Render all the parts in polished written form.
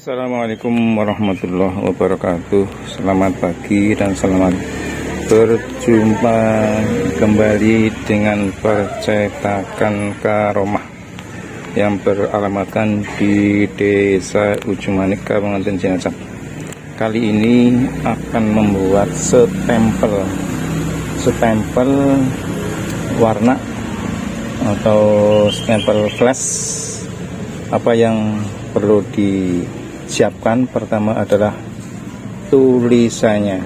Assalamualaikum warahmatullahi wabarakatuh. Selamat pagi dan selamat berjumpa kembali dengan percetakan Karomah yang beralamatkan di Desa Ujung Manik, Kabupaten Cilacap. Kali ini akan membuat stempel warna atau stempel flash. Apa yang perlu disiapkan? Pertama adalah tulisannya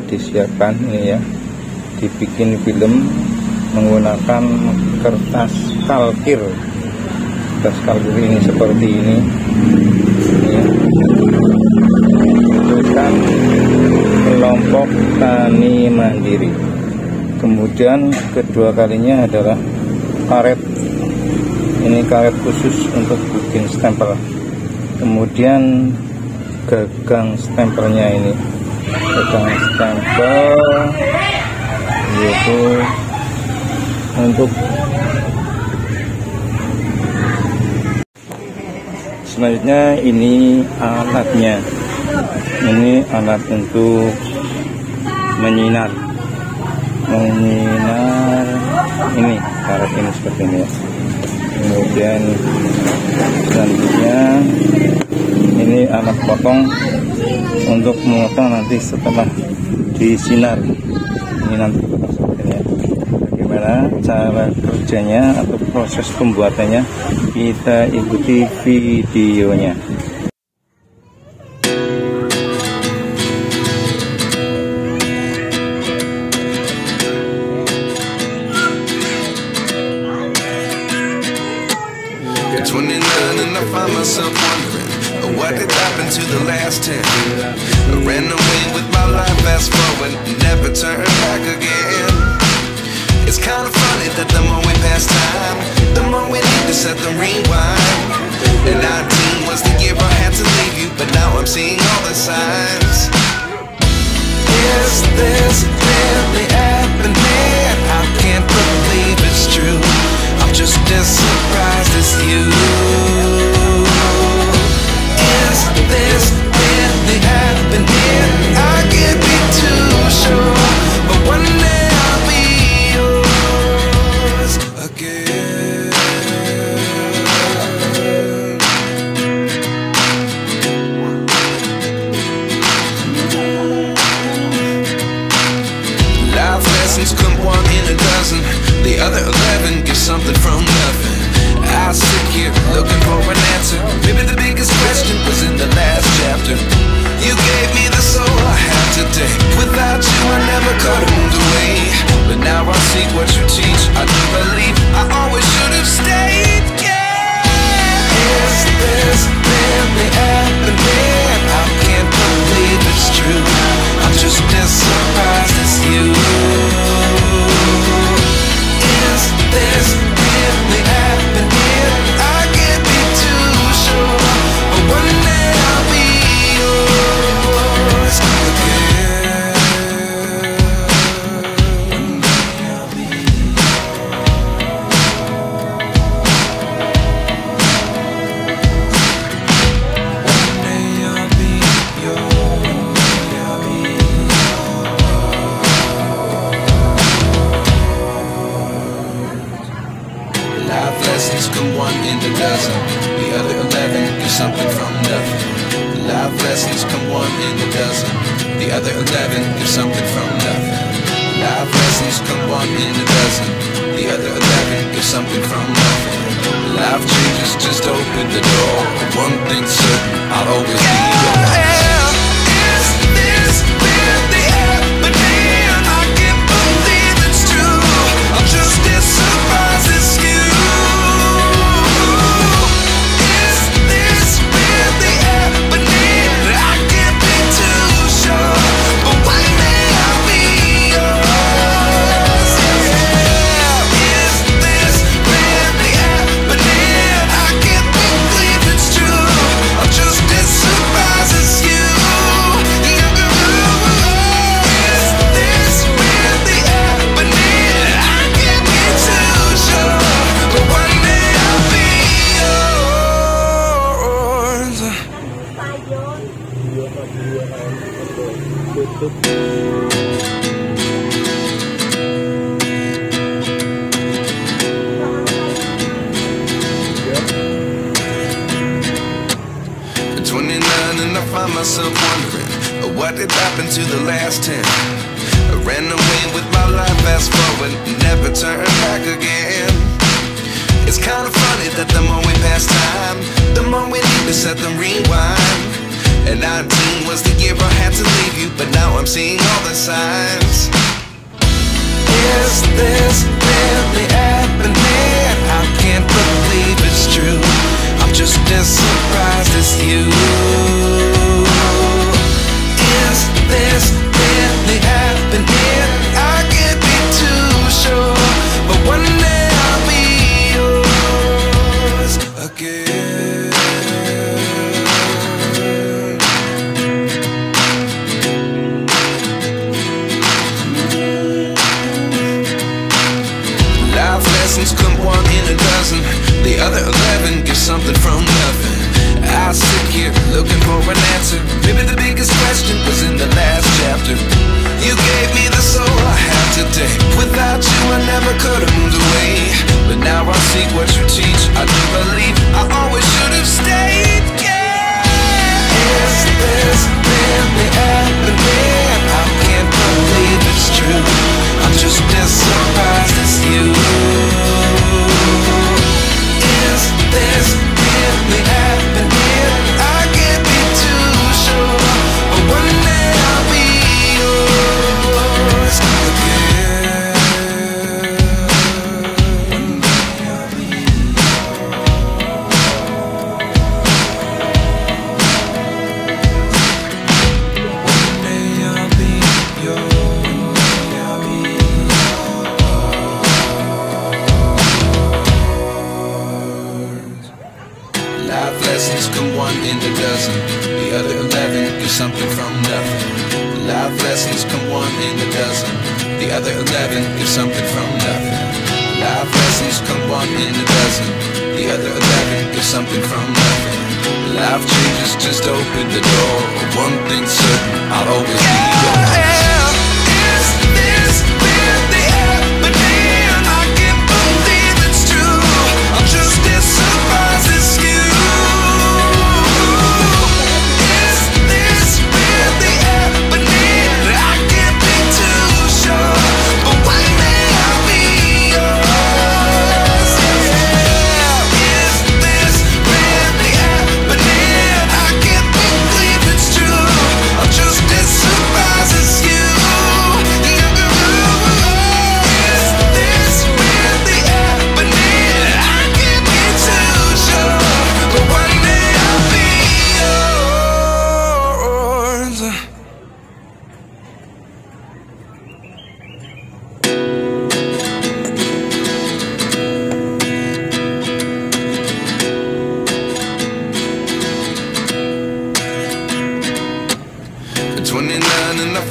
disiapkan ini ya, dibikin film menggunakan kertas kalkir ini seperti ini ya. Tulisan kelompok tani mandiri. Kemudian kedua kalinya adalah karet. Ini karet khusus untuk bikin stempel. Kemudian gagang stempelnya ini, gagang stempel yaitu untuk selanjutnya ini alatnya. Ini alat untuk menyinar ini karet ini seperti ini ya. Kemudian selanjutnya ini alat potong untuk memotong nanti setelah disinar. Ini nanti potong seperti ini ya. Bagaimana cara kerjanya atau proses pembuatannya, kita ikuti videonya. At 29 and I find myself wondering what did happen to the last 10. I ran away with my life, fast forward, never turn back again. It's kind of funny that the more we pass time, the more we need to set the rewind. And 19 was the year I had to leave you, but now I'm seeing all the signs. Is this really happening? I can't believe it's true. I'm just as surprised as you. Is this really happening? I can't be too sure, but one day I'll be yours again. Life lessons come one in a dozen. The other 11 give something from nothing. I sit here looking for an answer. Maybe the biggest question was in the last chapter. You gave me the soul I have today. Without you I never could have moved away. But now I see what you teach. I do believe I always should have stayed. Yeah. Is this really happening? I can't believe it's true. I'm just as surprised as you. Is this really happening? I can't be too sure, but one day I'll be yours again. One day I'll be life lessons come one in a dozen. The other 11 give something from nothing. Life lessons come one in a dozen. The other 11 give something from nothing. Life lessons come one in a dozen. The other 11 give something from nothing. Life changes, just open the door. One thing's certain, I'll always be yours. Is this really happening? I can't believe it's true. I'm just as surprised as you. Surprises At 29 and I find myself wondering, what did happen to the last 10? I ran away with my life, fast forward, never turn back again. It's kind of funny that the more we pass time, the more we need to set them rewind. And 19 was the year I had to leave you, but now I'm seeing all the signs. Is this really happening? I can't believe it's true. I'm just as surprised as you. Is this really happening? I can't be too sure, but one day I'll be yours again. Life lessons come one in a dozen. The other 11 give something from nothing. I sit here looking for an answer. Maybe the biggest question was in the last chapter. You gave me the soul I have today. Without you I never could have moved away. But now I see what you teach. I do believe I always should have stayed. Yeah. Is this really happening? I can't believe it's true. I'm just as surprised as you. Is this really happening? I can't be too sure, but one day I'll be yours again. One day I'll be Life lessons come one in a dozen. The other 11 give something from nothing. Life lessons come one in a dozen. The other 11 give something from nothing. Life lessons come one in a dozen. The other 11 give something from nothing. Life changes just open the door. One thing's certain, I'll always be yours. Is this really happening? I can't believe it's true. I'm just as surprised as you.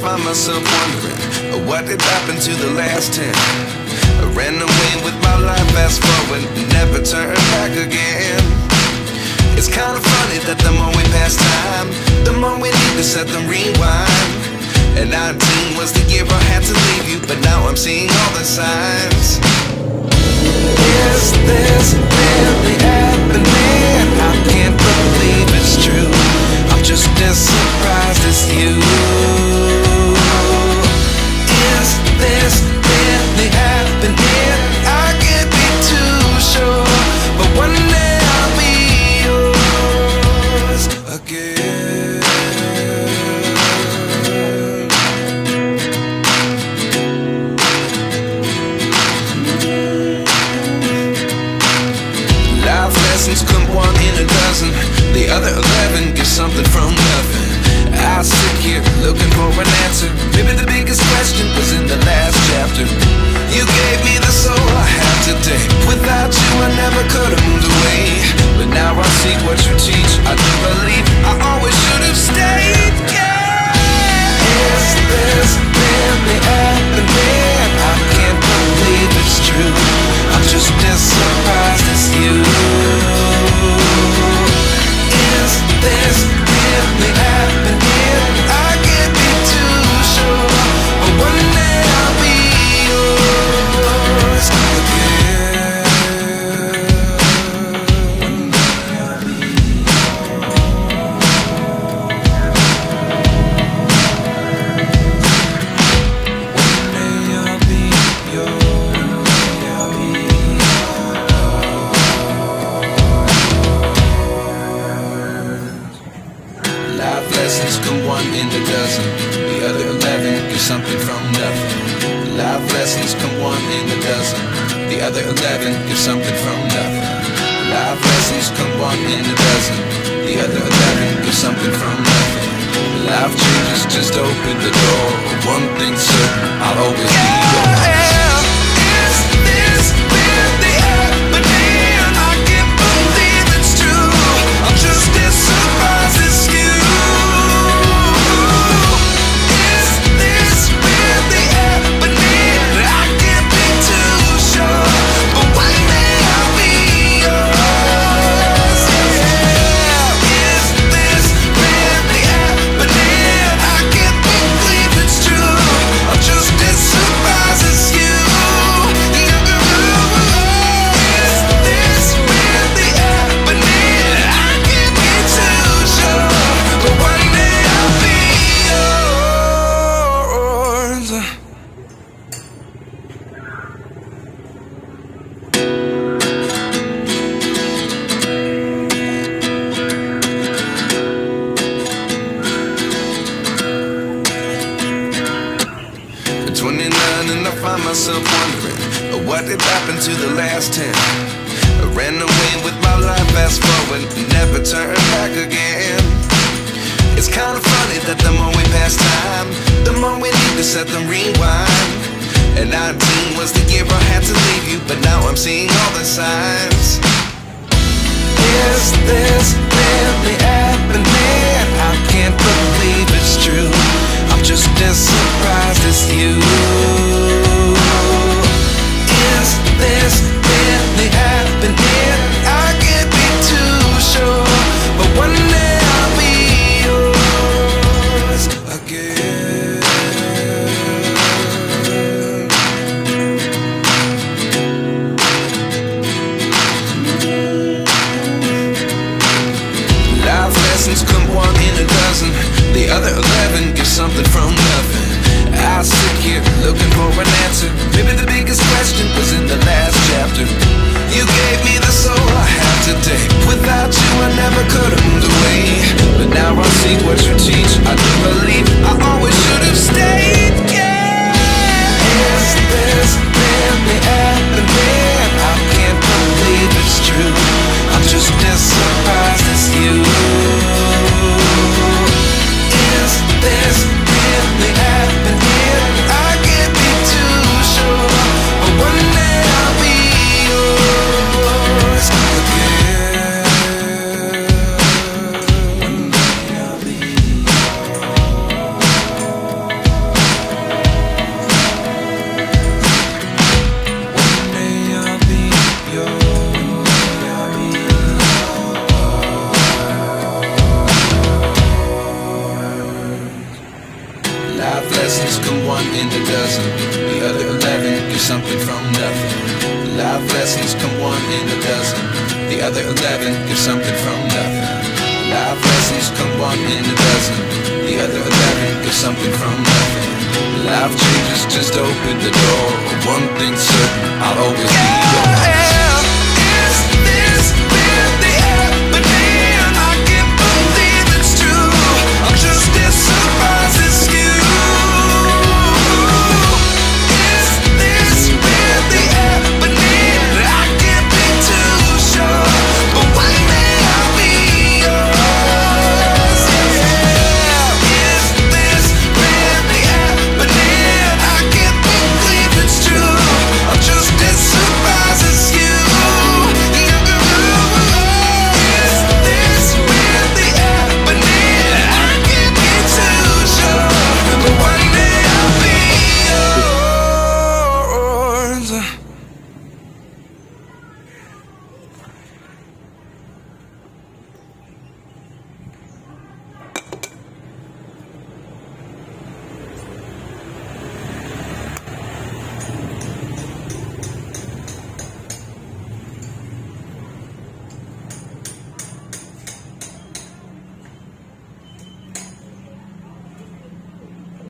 Find myself wondering, what did happen to the last 10? I ran away with my life, fast forward, never turn back again. It's kind of funny that the more we pass time, the more we need to set them rewind. And 19 was the year I had to leave you, but now I'm seeing all the signs. Is this really happening? I can't believe it's true. I'm just as surprised as you. Is this really happening? I can't be too sure, but one day I'll be yours again. Life lessons come one in a dozen. The other 11 give something from nothing. I sit here looking for an come one in a dozen. The other 11 give something from nothing. Life lessons come one in a dozen. The other 11 give something from nothing. Life lessons come one in a dozen. The other 11 give something from nothing. Life changes, just open the door. One thing's certain, I'll always be yours. Is this really happening? I can't believe it's true. I'm just as surprised as you. Is this really happening? I can't be too sure, but one day I'll be yours. Is this really happening? I can't believe it's true. I'm just as surprised as you. Is this really happening? I can't be too sure, but one day I'll be yours. At 29 and I find myself wondering what did happen to the last 10. I ran away with my life, fast forward, never turn back again. It's kind of funny that the more we pass time, the more we need to set the rewind. And 19 was the year I had to leave you, but now I'm seeing all the signs. Is this really happening? I can't believe it's true. I'm just as surprised as you. Is this really happening? I can't be too sure, but one day I'll be yours again. Life lessons come one in a dozen. The other 11 give something from nothing. I sit here looking for an answer. Maybe the biggest question was in the last chapter. You gave me the soul I have today. Without you I never could have moved away. But now I see what you teach. I do believe I always should have stayed. Yeah. Is this really happening? I can't believe it's true. I'm just as surprised as you. Is this really happening? I can't be too sure, but one day I'll be yours again. One day I'll be One day I'll be yours. I'll be Life lessons come one in a dozen. The other 11 give something from nothing. Life lessons come one in a dozen. The other 11 give something from nothing. Life lessons come one in a dozen. The other 11 give something from nothing. Life changes, just open the door. One thing's certain, I'll always be yours.